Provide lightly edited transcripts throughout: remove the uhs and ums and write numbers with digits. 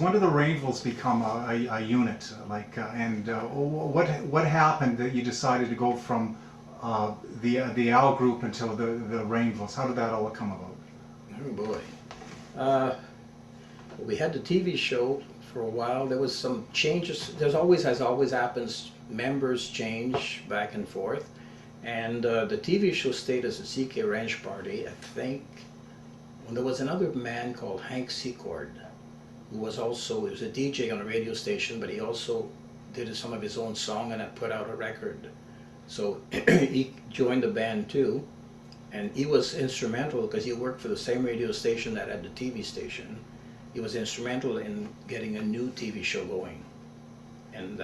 Rainvilles. When did the Rainvilles become a unit? What happened that you decided to go from the Al group until the Rainvilles? How did that all come about? Oh boy. We had the TV show for a while. There was some changes. There's always, as always happens, members change back and forth. And the TV show stayed as a CK Ranch Party, I think. When there was another man called Hank Secord, who was also, he was a DJ on a radio station, but he also did some of his own song and had put out a record. So he joined the band too. And he was instrumental because he worked for the same radio station that had the TV station. He was instrumental in getting a new TV show going. And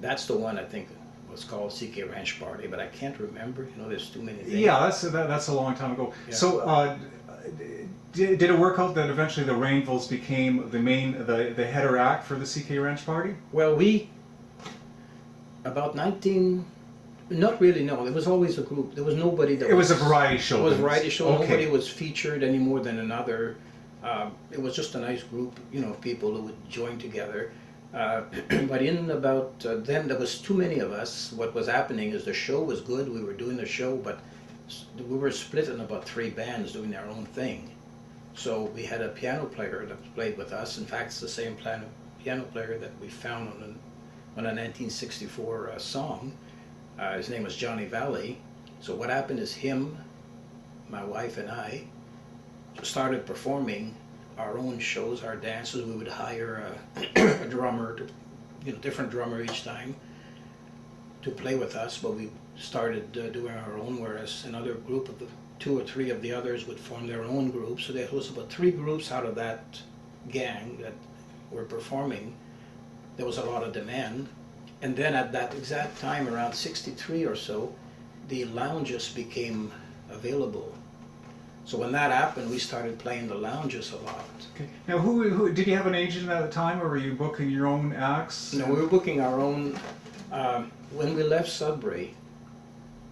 that's the one I think was called CK Ranch Party, but I can't remember. You know, there's too many things. Yeah, that's a long time ago. Yeah. So did it work out that eventually the Rainvilles became the header act for the CK Ranch Party? Well, about 19... Not really, no. There was always a group. There was nobody that It was a variety show. It was a variety show. Okay. Nobody was featured any more than another. It was just a nice group, you know, of people who would join together. But in about, then there was too many of us. What was happening is the show was good. We were doing the show, but we were split in about 3 bands doing their own thing. So we had a piano player that played with us. In fact, it's the same piano player that we found on a 1964 song. His name was Johnny Valley. So what happened is him, my wife and I started performing our own shows, our dances. We would hire a drummer, different drummer each time to play with us, but we started doing our own, whereas another group of 2 or 3 of the others would form their own group. So there was about 3 groups out of that gang that were performing. There was a lot of demand. And then at that exact time, around 63 or so, the lounges became available. So when that happened, we started playing the lounges a lot. Okay. Now, who did you have an agent at the time, or were you booking your own acts? No, we were booking our own. When we left Sudbury,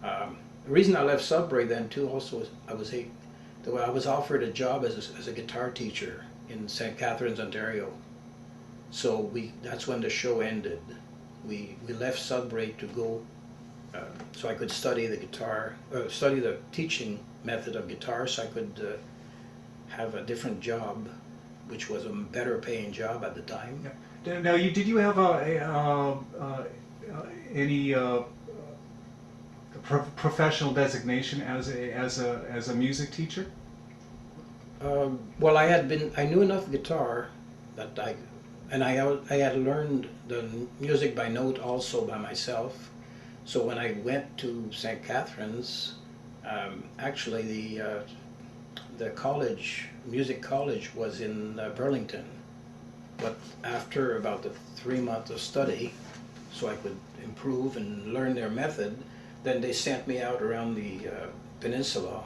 the reason I left Sudbury then too also was I was offered a job as a guitar teacher in St. Catharines, Ontario. So that's when the show ended. We left Sudbury to go so I could study the guitar, study the teaching method of guitar, so I could have a different job, which was a better paying job at the time. Yeah. Now, did you have any professional designation as a music teacher? Well, I knew enough guitar that I had learned the music by note also by myself. So when I went to St. Catharines, actually the college, music college, was in Burlington. But after about the 3 months of study, so I could improve and learn their method, then they sent me out around the peninsula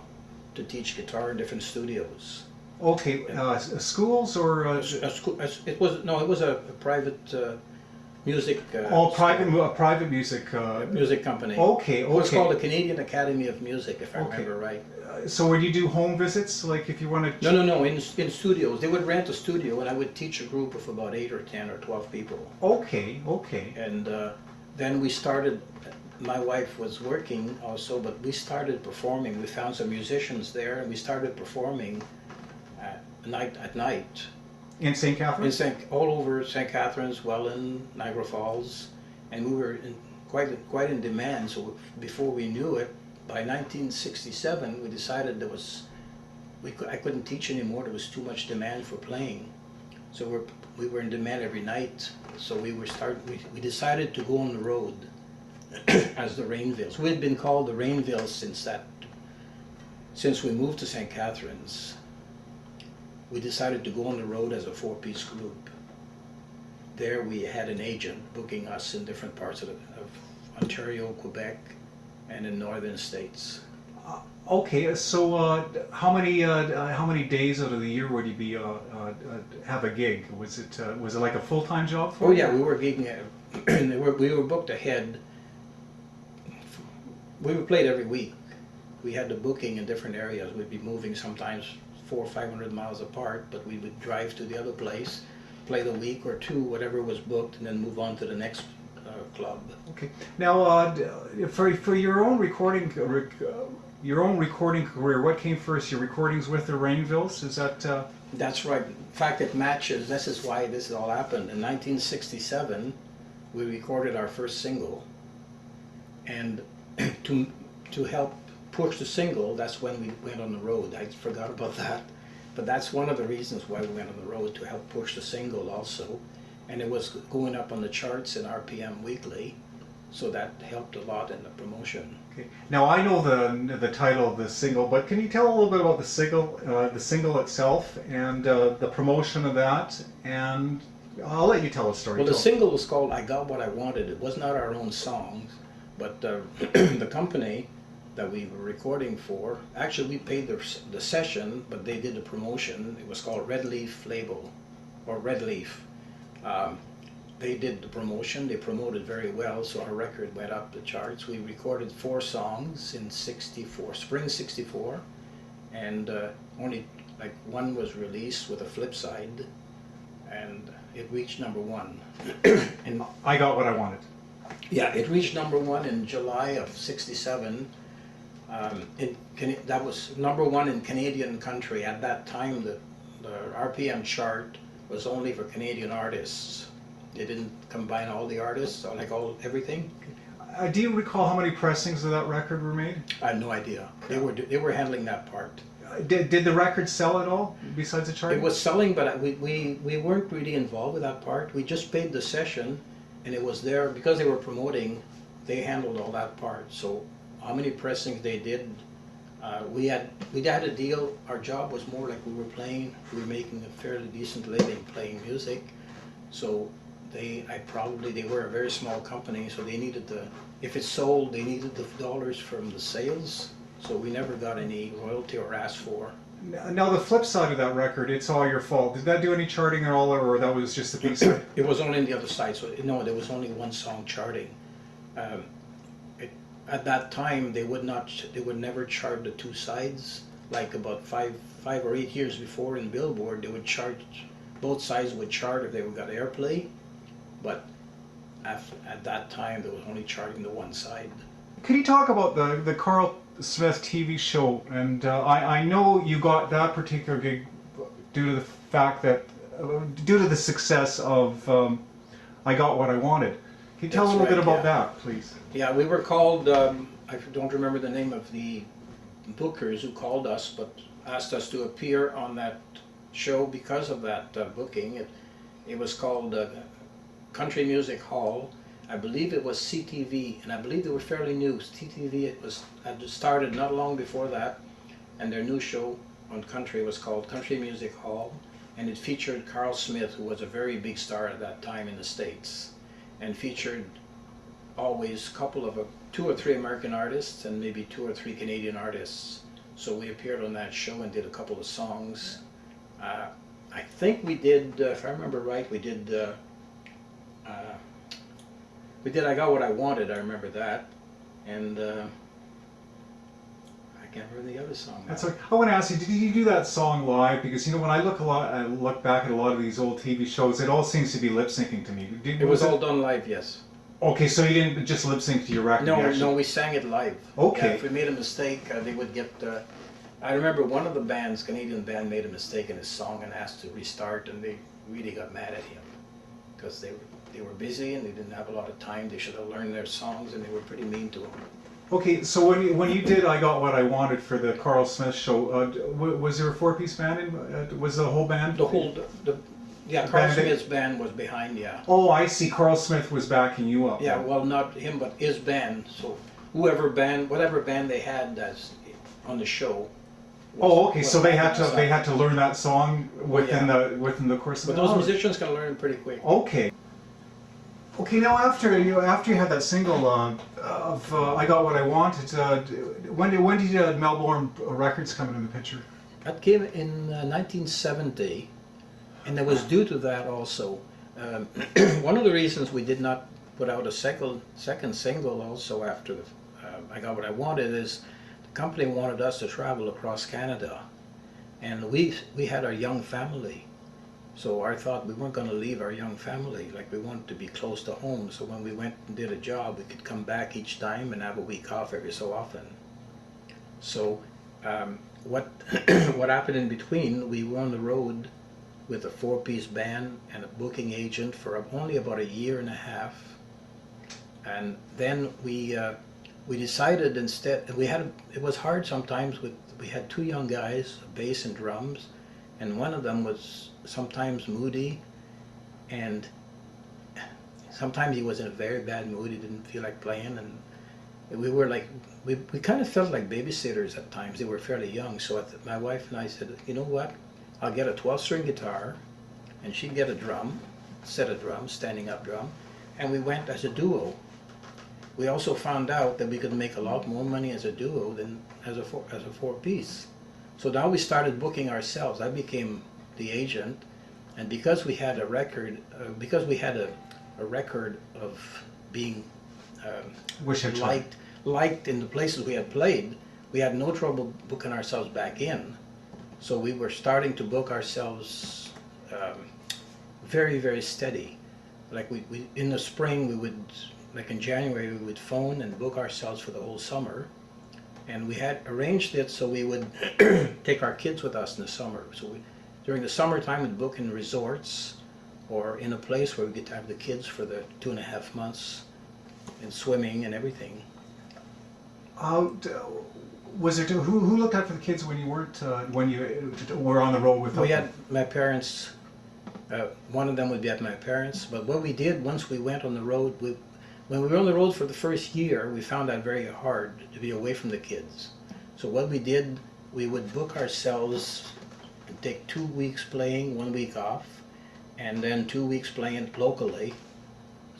to teach guitar in different studios. Okay, schools or? It was a private music. Private music. Music company. Okay. It was called the Canadian Academy of Music, if I remember right. So would you do home visits, like if you want to? No. In studios, they would rent a studio, and I would teach a group of about 8 or 10 or 12 people. Okay. And then we started. My wife was working also, but we started performing. We found some musicians there, and we started performing at night. In St. Catharines? All over St. Catharines, Welland, Niagara Falls, and we were quite in demand. So before we knew it, by 1967, we decided I couldn't teach anymore. There was too much demand for playing. So we were in demand every night. So we decided to go on the road as the Rainvilles. We had been called the Rainvilles since we moved to St. Catharines. We decided to go on the road as a 4-piece group. There we had an agent booking us in different parts of Ontario, Quebec, and in northern states. Okay, so how many days out of the year would you be have a gig? Was it like a full-time job for you? Oh yeah, we were gigging. We were booked ahead. We were played every week. We had the booking in different areas. We'd be moving sometimes 400 or 500 miles apart, but we would drive to the other place. play the week or two, whatever was booked, and then move on to the next club. Okay. Now, for your own recording, career, what came first? Your recordings with the Rainvilles? Is that? That's right. In fact, it matches. This is why this all happened. In 1967, we recorded our first single, and to help push the single, that's when we went on the road. I forgot about that, but that's one of the reasons why we went on the road, to help push the single also, and it was going up on the charts in RPM Weekly, so that helped a lot in the promotion. Okay. Now I know the title of the single, but can you tell a little bit about the single itself and the promotion of that? And I'll let you tell a story. Well, the single was called "I Got What I Wanted." It was not our own songs, but the company that we were recording for, actually we paid the session, but they did the promotion. It was called Red Leaf Label, or Red Leaf. They did the promotion. They promoted very well, so our record went up the charts. We recorded 4 songs in '64, spring '64, and only like one was released with a flip side, and it reached #1. And I Got What I Wanted. yeah, it reached #1 in July of '67. That was #1 in Canadian country. At that time, the RPM chart was only for Canadian artists. They didn't combine all the artists, or like everything. Do you recall how many pressings of that record were made? I have no idea. They were handling that part. Did the record sell at all besides the chart? It was selling, but we weren't really involved with that part. We just paid the session, and it was there because they were promoting. They handled all that part. So how many pressings they did? We had a deal. Our job was more like we were making a fairly decent living playing music. So they were a very small company, so they needed if it sold, they needed the dollars from the sales. So we never got any royalty or asked for. Now the flip side of that record, It's All Your Fault. Did that do any charting at all, or that was just the B side? It was only on the other side. So no, there was only one song charting. At that time, they would never chart the 2 sides. Like about 5 or 8 years before in Billboard, they would chart, both sides would chart if they got airplay. But at that time, they was only charting the one side. Can you talk about the Carl Smith TV show? And I know you got that particular gig due to the fact that, due to the success of I Got What I Wanted. Can you tell a little bit about that, please? Yeah, we were called, I don't remember the name of the bookers who called us, but asked us to appear on that show because of that booking. It was called Country Music Hall. I believe it was CTV, and I believe they were fairly new. CTV had started not long before that, and their new show on country was called Country Music Hall, and it featured Carl Smith, who was a very big star at that time in the States, and featured always a couple of 2 or 3 American artists and maybe 2 or 3 Canadian artists. So we appeared on that show and did a couple of songs. I think we did, if I remember right, we did I Got What I Wanted, I remember that, and I can't remember the other song now. That's okay. I want to ask you, did you do that song live? Because when I look back at a lot of these old TV shows, it all seems to be lip syncing to me. It was all done live, yes. Okay, so you didn't just lip sync to your record? No, we sang it live. Okay. Yeah, if we made a mistake, they would get. I remember one of the bands, Canadian band, made a mistake in his song and asked to restart, and they really got mad at him because they were busy and they didn't have a lot of time. They should have learned their songs, and they were pretty mean to him. Okay, so when you did I Got What I Wanted for the Carl Smith show, was there a 4-piece band in? Was the whole band? Carl Smith's band was behind, yeah. Oh, I see. Carl Smith was backing you up. Yeah, well, not him, but his band. So whatever band they had that's on the show. So they had to learn that song within the course of But those musicians can learn pretty quick. Okay. Okay, now after you had that single of I Got What I Wanted, when did Melbourne Records come into the picture? That came in 1970, and it was due to that also. One of the reasons we did not put out a second single also after I Got What I Wanted is the company wanted us to travel across Canada, and we had our young family, So our thought, we weren't going to leave our young family. Like, we wanted to be close to home. So when we went and did a job, we could come back each time and have a week off every so often. So what what happened in between, we were on the road with a 4-piece band and a booking agent for only about a year and a half. And then we decided instead, it was hard sometimes. We had 2 young guys, a bass and drums, and one of them was sometimes moody, and sometimes he was in a very bad mood. He didn't feel like playing, and we were like, we kind of felt like babysitters at times. They were fairly young, so my wife and I said, you know what, I'll get a 12-string guitar, and she'd get a drum, set of drums, standing up drum, and we went as a duo. We also found out that we could make a lot more money as a duo than as a 4-piece. So now we started booking ourselves. I became the agent, and because we had a record, of being liked in the places we had played, we had no trouble booking ourselves back in. So we were starting to book ourselves very, very steady. Like we in the spring, we would, like in January, we would phone and book ourselves for the whole summer. And we had arranged it so we would take our kids with us in the summer. So during the summertime, we'd book in resorts or in a place where we could have the kids for the 2.5 months and swimming and everything. Was there who looked after the kids when you weren't when you were on the road with them? We had my parents. One of them would be at my parents. But what we did once we went on the road, when we were on the road for the first year, we found that very hard to be away from the kids. So what we did, we would book ourselves and take 2 weeks playing, 1 week off, and then 2 weeks playing locally.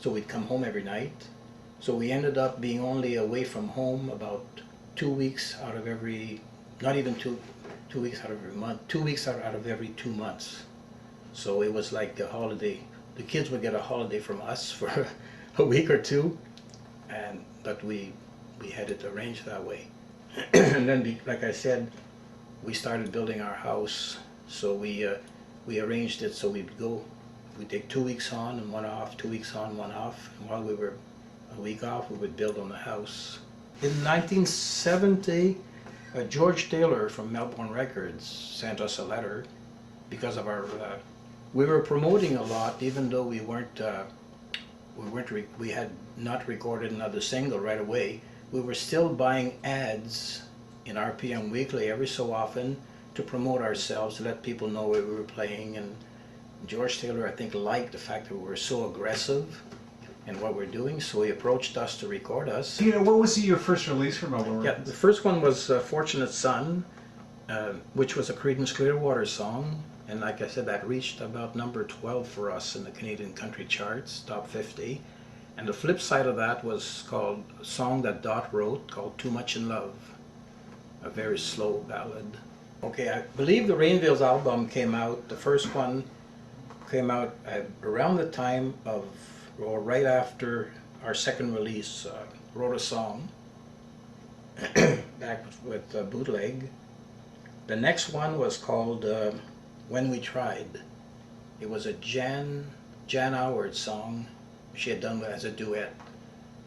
So we'd come home every night. So we ended up being only away from home about 2 weeks out of every, not even two weeks out of every month, 2 weeks out of every 2 months. So it was like a holiday. The kids would get a holiday from us for a week or two, but we had it arranged that way. And then, like I said, we started building our house. So we arranged it so we'd take 2 weeks on and 1 off, 2 weeks on, 1 off. And while we were a week off, we would build on the house. In 1970, George Taylor from Melbourne Records sent us a letter because of our. We were promoting a lot, even though we had not recorded another single right away. We were still buying ads in RPM Weekly every so often to promote ourselves, to let people know where we were playing. And George Taylor, I think, liked the fact that we were so aggressive in what we're doing, so he approached us to record us. You know, what was your first release from Melbourne? Yeah, the first one was Fortunate Son, which was a Creedence Clearwater song. And like I said, that reached about number 12 for us in the Canadian country charts, top 50. And the flip side of that was called a song that Dot wrote called Too Much in Love, a very slow ballad. Okay, I believe the Rainvilles album came out, the first one came out around the time of, or right after our second release, Wrote a Song, back with Bootleg. The next one was called When We Tried. It was a Jan Howard song she had done as a duet,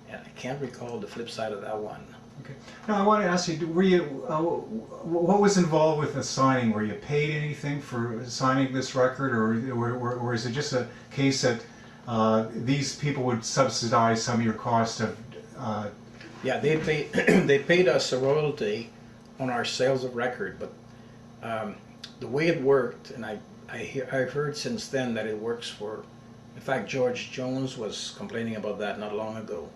and I can't recall the flip side of that one. Okay. Now I want to ask you, what was involved with the signing? Were you paid anything for signing this record, or is it just a case that these people would subsidize some of your cost of? Yeah, they paid us a royalty on our sales of record, but the way it worked, and I've heard since then that it works for. In fact, George Jones was complaining about that not long ago.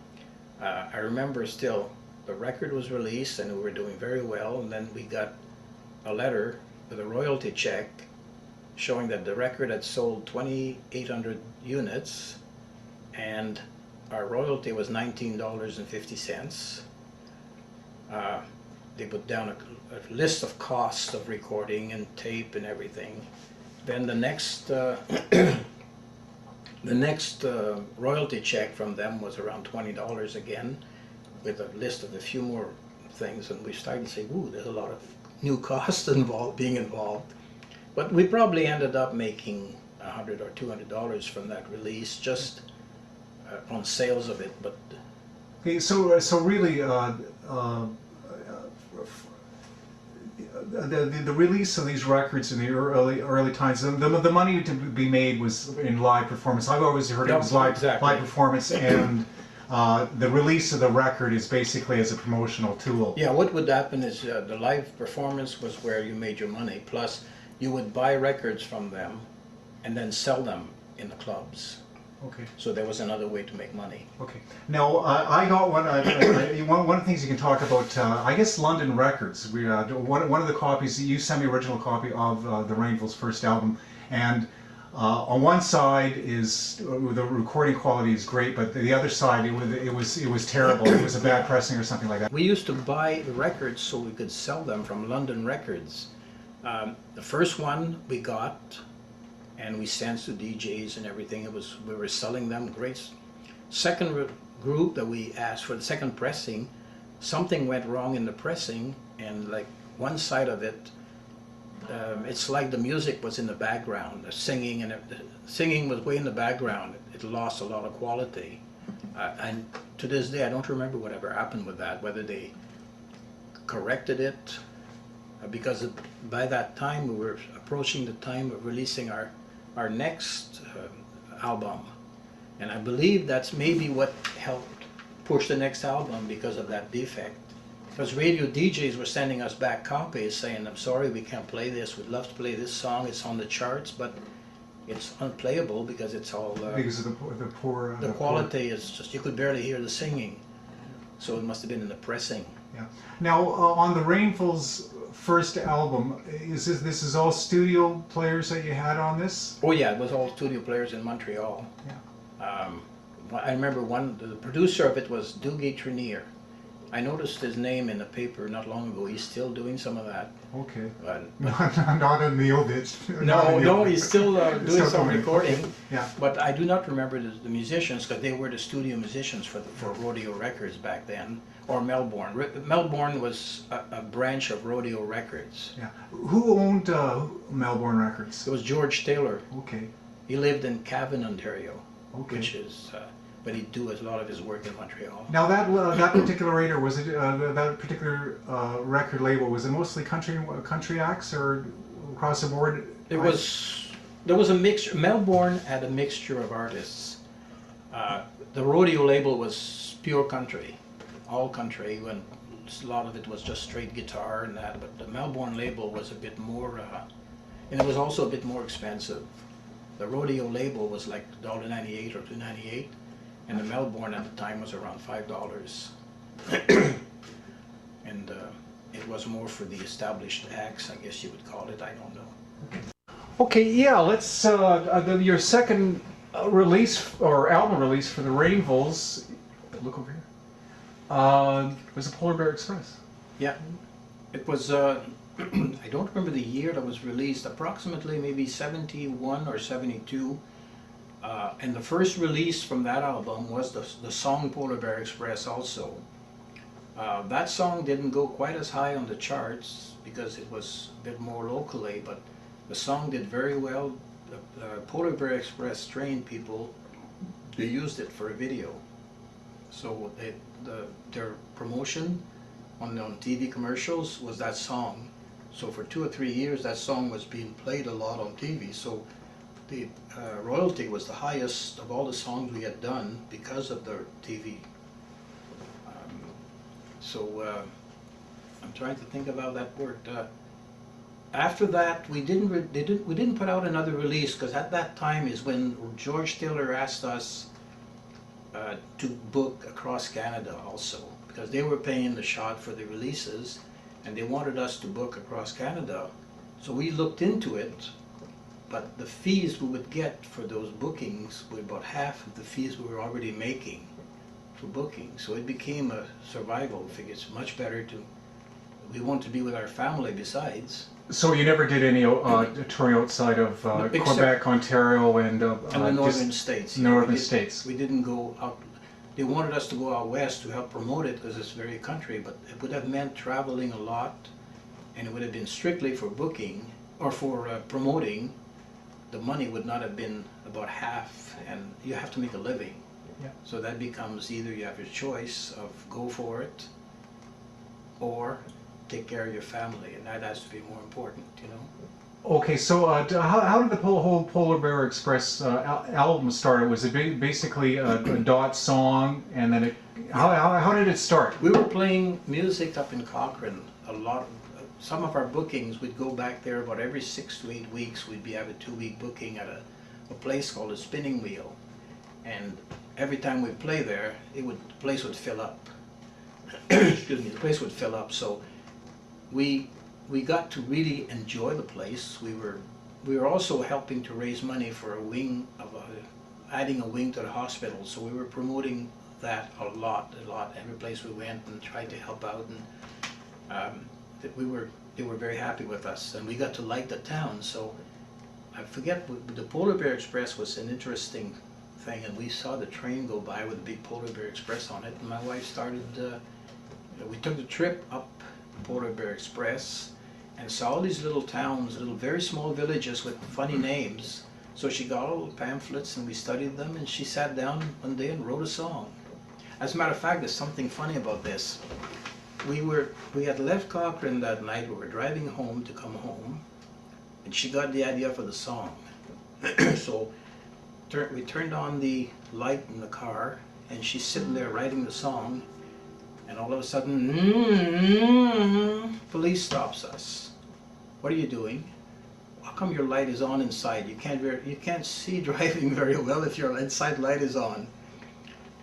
I remember still, the record was released and we were doing very well, and then we got a letter with a royalty check showing that the record had sold 2,800 units and our royalty was $19.50. They put down a list of costs of recording and tape and everything. Then the next royalty check from them was around $20 again, with a list of a few more things, and we started to say, ooh, there's a lot of new costs being involved. But we probably ended up making $100 or $200 from that release, just on sales of it. But Okay, so really, the release of these records in the early times, the money to be made was in live performance. I've always heard it was live performance, and the release of the record is basically as a promotional tool. yeah, what would happen is the live performance was where you made your money. Plus, you would buy records from them and then sell them in the clubs. Okay. So there was another way to make money. Okay. Now I got one. One of the things you can talk about. I guess London Records. We one of the copies. You sent me original copy of the Rainvilles' first album, and on one side is the recording quality is great, but the other side it was terrible. It was a bad pressing or something like that. We used to buy the records so we could sell them from London Records. The first one we got, and we sent to DJs and everything. We were selling them great. Second group that we asked for the second pressing, something went wrong in the pressing, and like one side of it, it's like the music was in the background, the singing was way in the background. It lost a lot of quality, and to this day I don't remember whatever happened with that. Whether they corrected it, because by that time we were approaching the time of releasing our next album, and I believe that's maybe what helped push the next album because of that defect. Because radio DJs were sending us back copies saying, I'm sorry, we can't play this, we'd love to play this song, it's on the charts, but it's unplayable because it's all... because of the poor... the quality is just, you could barely hear the singing. So it must have been in the pressing. Yeah. Now, on the Rainvilles' first album, this is all studio players that you had on this? Oh yeah, it was all studio players in Montreal. Yeah. I remember the producer of it was Dougie Trenier. I noticed his name in the paper not long ago. He's still doing some of that. Okay. But not in the old days. No, he's still doing some recording. Okay. Yeah. But I do not remember the musicians, because they were the studio musicians for Rodeo Records back then, or Melbourne. Melbourne was a branch of Rodeo Records. Yeah. Who owned Melbourne Records? It was George Taylor. Okay. He lived in Cavan, Ontario, Okay. which is, but he'd do a lot of his work in Montreal. Now that particular radar, was it that particular record label, was it mostly country acts or across the board? There was a mixture. Melbourne had a mixture of artists. The Rodeo label was pure country, all country, when a lot of it was just straight guitar and that, but the Melbourne label was a bit more, and it was also a bit more expensive. The Rodeo label was like $1.98 or $2.98, and the Melbourne at the time was around $5. And it was more for the established acts, I guess you would call it, I don't know. Okay, yeah, let's, your second release, or album release for the Rainvilles, look over here, was the Polar Bear Express. Yeah, it was, I don't remember the year that was released, approximately maybe 71 or 72. And the first release from that album was the song Polar Bear Express also. That song didn't go quite as high on the charts because it was a bit more locally, but the song did very well. Polar Bear Express trained people, they used it for a video. So their promotion on TV commercials was that song. So for 2 or 3 years that song was being played a lot on TV. So the royalty was the highest of all the songs we had done because of the TV. I'm trying to think of how that worked. After that, we didn't put out another release, because at that time is when George Taylor asked us to book across Canada also, because they were paying the shot for the releases, and they wanted us to book across Canada. So we looked into it. But the fees we would get for those bookings were about half of the fees we were already making for booking. So it became a survival. I figure it's much better we want to be with our family besides. So you never did any touring outside of Quebec, Ontario, and the northern states. Northern states. We didn't go out. They wanted us to go out west to help promote it because it's very country, but it would have meant traveling a lot, and it would have been strictly for booking or for promoting. the money would not have been about half, and you have to make a living. Yeah. So that becomes either you have your choice of go for it or take care of your family, and that has to be more important, you know. Okay, so how did the whole Polar Bear Express album start? Was it basically a Dot song, and then how did it start? We were playing music up in Cochrane a lot. Some of our bookings, we'd go back there about every 6 to 8 weeks. We'd have a 2-week booking at a place called a Spinning Wheel, and every time we'd play there, the place would fill up. Excuse me, the place would fill up. So we got to really enjoy the place. We were also helping to raise money for adding a wing to the hospital. So we were promoting that a lot. Every place we went and tried to help out, and they were very happy with us, and we got to like the town. So I forget, the Polar Bear Express was an interesting thing, and we saw the train go by with a big Polar Bear Express on it, and my wife started. We took the trip up Polar Bear Express and saw all these little towns, little very small villages with funny names. So she got all the pamphlets and we studied them, and she sat down one day and wrote a song. As a matter of fact, there's something funny about this. We had left Cochrane that night, we were driving home to come home, and she got the idea for the song. So we turned on the light in the car, and she's sitting there writing the song, and all of a sudden, police stops us. What are you doing? How come your light is on inside? You can't see driving very well if your inside light is on.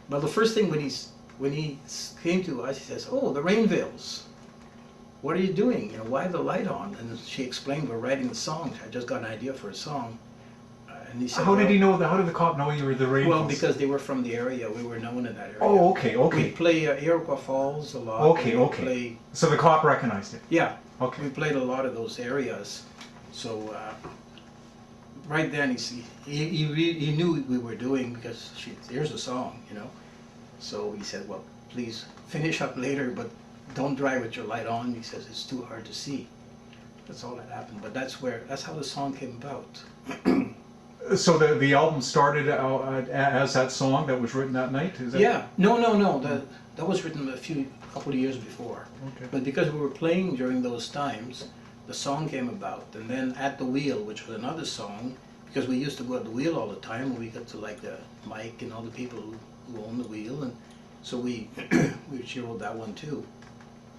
Well, the first thing when he came to us, he says, "Oh, the Rainvilles. What are you doing? You know, why the light on?" And she explained, "We're writing the song. I just got an idea for a song." And he said, How did he know that? How did the cop know you were the Rainvilles? Well, because they were from the area. We were known in that area. Oh, okay. We play Iroquois Falls a lot. Okay. So the cop recognized it. Yeah. Okay. We played a lot of those areas. So right then he knew what we were doing, because here's the song, you know. So he said, "Well, please finish up later, but don't drive with your light on." He says, "It's too hard to see." That's all that happened. But that's how the song came about. So the album started as that song that was written that night? Is that... Yeah. No. That was written a couple of years before. Okay. But because we were playing during those times, the song came about. And then At the Wheel, which was another song, because we used to go at the wheel all the time, and we got to like the Mike and all the people who own the wheel, and so she wrote that one too.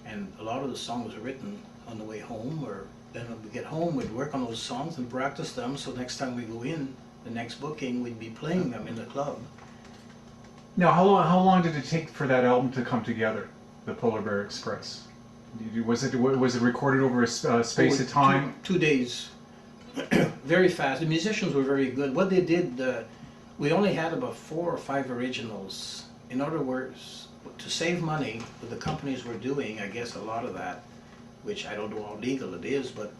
And a lot of the song was written on the way home, or then when we get home, we'd work on those songs and practice them, so next time we go in, the next booking, we'd be playing them in the club. Now, how long did it take for that album to come together, the Polar Bear Express? Was it recorded over a space of time? 2 days. Very fast. The musicians were very good. What they did, we only had about 4 or 5 originals. In other words, to save money, what the companies were doing, I guess a lot of that, which I don't know how legal it is, but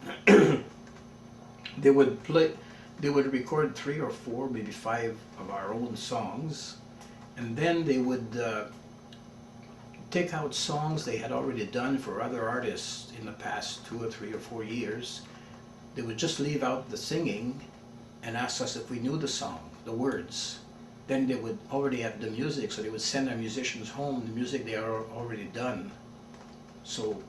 they would record 3 or 4, maybe 5 of our own songs, and then they would take out songs they had already done for other artists in the past 2 or 3 or 4 years. They would just leave out the singing and ask us if we knew the song, the words. Then they would already have the music, so they would send our musicians home the music they are already done. So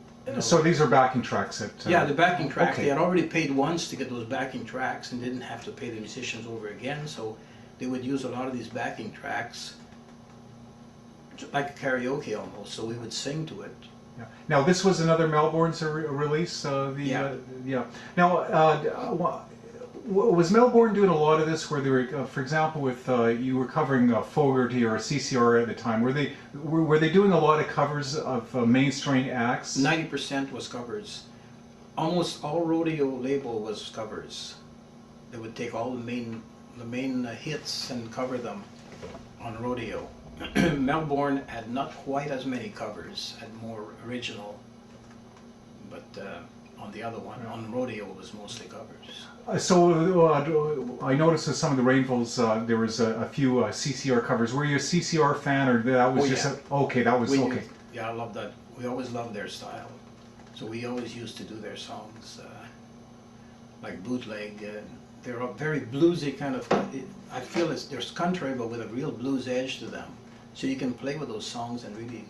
these are backing tracks that... yeah, the backing tracks. Okay. They had already paid once to get those backing tracks and didn't have to pay the musicians over again, so they would use a lot of these backing tracks, like karaoke almost, so we would sing to it. Yeah. Now, this was another Melbourne's release? Yeah. Yeah. Now, was Melbourne doing a lot of this, where they were, for example, with you were covering Fogarty or CCR at the time? Were they doing a lot of covers of mainstream acts? 90% was covers. Almost all rodeo label was covers. They would take all the main hits and cover them on rodeo. Melbourne had not quite as many covers, had more original, but on the other one, on rodeo, it was mostly covers. So I noticed with some of the Rainvilles, there was a few CCR covers. Were you a CCR fan, or that was okay? That was okay. Yeah, I love that. We always loved their style, so we always used to do their songs, like bootleg. they're a very bluesy kind of, I feel there's country but with a real blues edge to them. So you can play with those songs and really,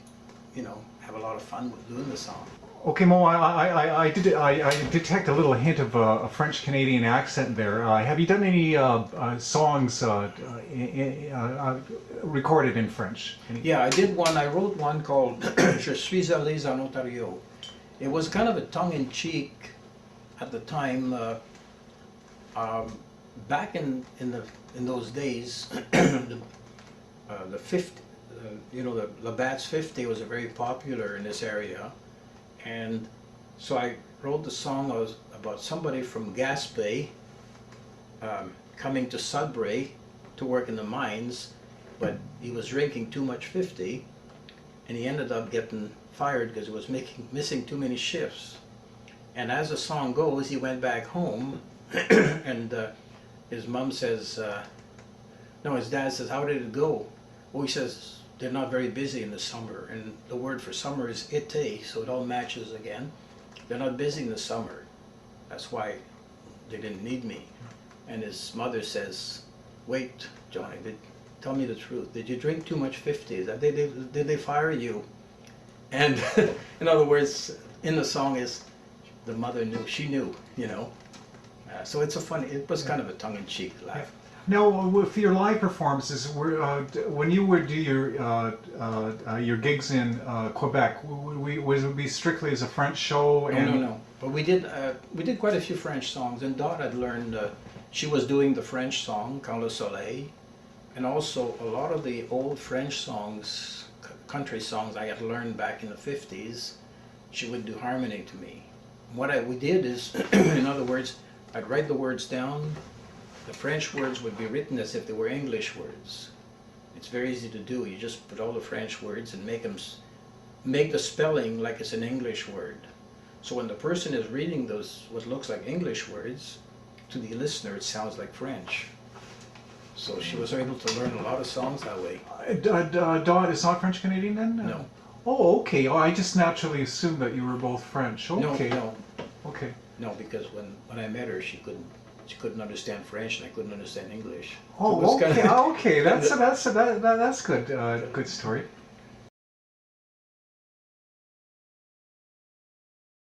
you know, have a lot of fun with doing the song. Okay, Mo, I detect a little hint of a French Canadian accent there. Have you done any songs recorded in French? Yeah, I did one. I wrote one called Je suis allé en Ontario. It was kind of a tongue-in-cheek at the time. Back in those days, the 50, you know, the Labatt's 50 was very popular in this area, and so I wrote the song about somebody from Gaspé coming to Sudbury to work in the mines, but he was drinking too much 50, and he ended up getting fired because he was missing too many shifts. And as the song goes, he went back home, and his mom says, no, his dad says, how did it go? Well, he says, they're not very busy in the summer, and the word for summer is été, so it all matches again. They're not busy in the summer. That's why they didn't need me. And his mother says, wait, Johnny, tell me the truth. Did you drink too much 50? Did they fire you? And in other words, in the song is, the mother knew, she knew, you know. So it's it was kind of a tongue-in-cheek laugh. Now, with your live performances, when you would do your gigs in Quebec, would it be strictly as a French show? No. But we did quite a few French songs, and Dot had learned. She was doing the French song "Quand le Soleil," and also a lot of the old French songs, country songs I had learned back in the 50s. She would do harmony to me. What we did is, in other words, I'd write the words down. The French words would be written as if they were English words. It's very easy to do. You just put all the French words and make the spelling like it's an English word. So when the person is reading those, what looks like English words, to the listener it sounds like French. So she was able to learn a lot of songs that way. Dot is not French Canadian then? No. Oh, okay. Oh, I just naturally assumed that you were both French. Okay. No. Okay. No, because when I met her, she couldn't understand French, and I couldn't understand English. Oh, okay. Okay, that's good. Good story.